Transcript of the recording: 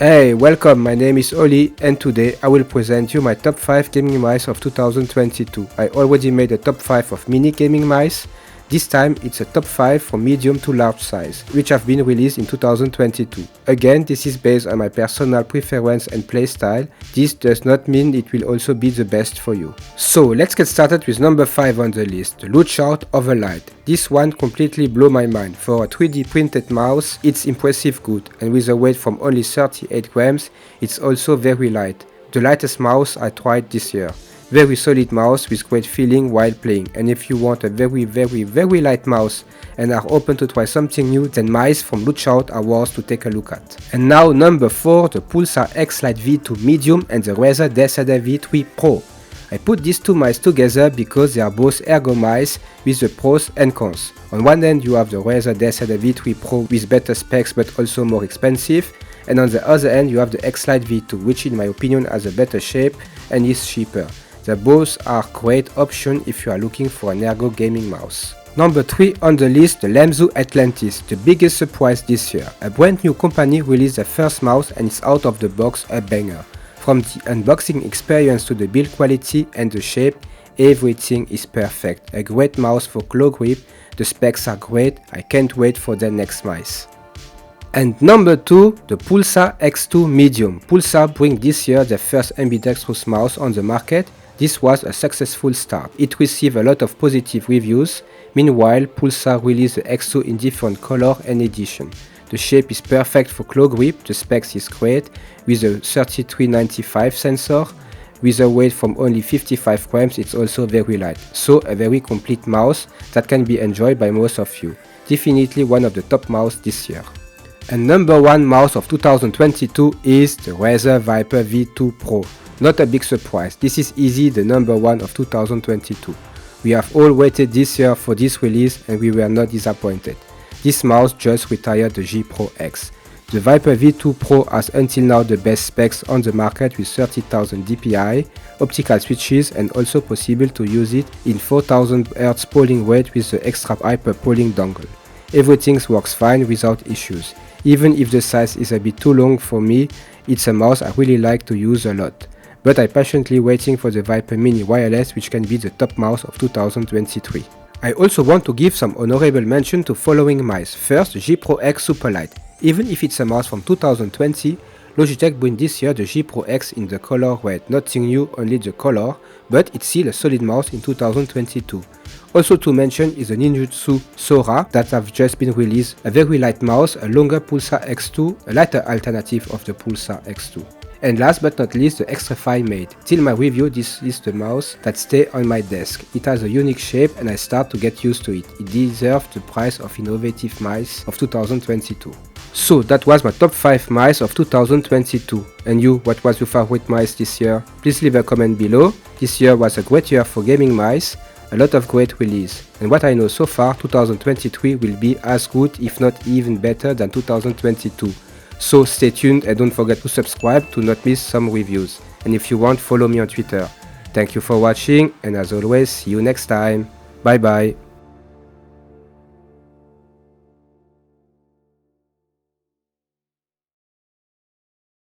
Hey, welcome, my name is Oli and today I will present you my top 5 gaming mice of 2022. I already made a top 5 of mini gaming mice. This time it's a top 5 from medium to large size, which have been released in 2022. Again, this is based on my personal preference and playstyle. This does not mean it will also be the best for you. So let's get started with number 5 on the list, the Lookout Overlight. This one completely blew my mind. For a 3D printed mouse, it's impressive good, and with a weight from only 38 grams, it's also very light. The lightest mouse I tried this year. Very solid mouse with great feeling while playing, and if you want a very light mouse and are open to try something new, then mice from Lookout are worth to take a look at. And now number 4, the Pulsar X Lite V2 Medium and the Razer Desada V3 Pro. I put these two mice together because they are both ergo mice with the pros and cons. On one end you have the Razer Desada V3 Pro with better specs but also more expensive, and on the other end you have the X Lite V2, which in my opinion has a better shape and is cheaper. They both are great option if you are looking for an ergo gaming mouse. Number 3 on the list, the Lamzu Atlantis, the biggest surprise this year. A brand new company released their first mouse and it's out of the box a banger. From the unboxing experience to the build quality and the shape, everything is perfect. A great mouse for claw grip, the specs are great, I can't wait for their next mice. And number 2, the Pulsar X2 Medium. Pulsar bring this year their first ambidextrous mouse on the market. This was a successful start. It received a lot of positive reviews. Meanwhile, Pulsar released the X2 in different color and edition. The shape is perfect for claw grip, the specs is great, with a 3395 sensor. With a weight from only 55 grams, it's also very light. So a very complete mouse that can be enjoyed by most of you. Definitely one of the top mouse this year. And number 1 mouse of 2022 is the Razer Viper V2 Pro. Not a big surprise, this is easy the number 1 of 2022. We have all waited this year for this release and we were not disappointed. This mouse just retired the G Pro X. The Viper V2 Pro has until now the best specs on the market with 30,000 dpi, optical switches, and also possible to use it in 4000 Hz polling rate with the extra hyper polling dongle. Everything works fine without issues. Even if the size is a bit too long for me, it's a mouse I really like to use a lot. But I'm patiently waiting for the Viper Mini Wireless, which can be the top mouse of 2023. I also want to give some honorable mention to following mice. First, the G Pro X Superlight. Even if it's a mouse from 2020, Logitech bring this year the G Pro X in the color red. Nothing new, only the color, but it's still a solid mouse in 2022. Also to mention is the Ninjutsu Sora that have just been released. A very light mouse, a longer Pulsar X2, a lighter alternative of the Pulsar X2. And last but not least, the Extrafy Mate. Till my review, this is the mouse that stays on my desk. It has a unique shape and I start to get used to it. It deserves the prize of innovative mice of 2022. So that was my top 5 mice of 2022. And you, what was your favorite mice this year? Please leave a comment below. This year was a great year for gaming mice. A lot of great release. And what I know so far, 2023 will be as good if not even better than 2022. So stay tuned and don't forget to subscribe to not miss some reviews. And if you want, follow me on Twitter. Thank you for watching and as always, see you next time. Bye bye.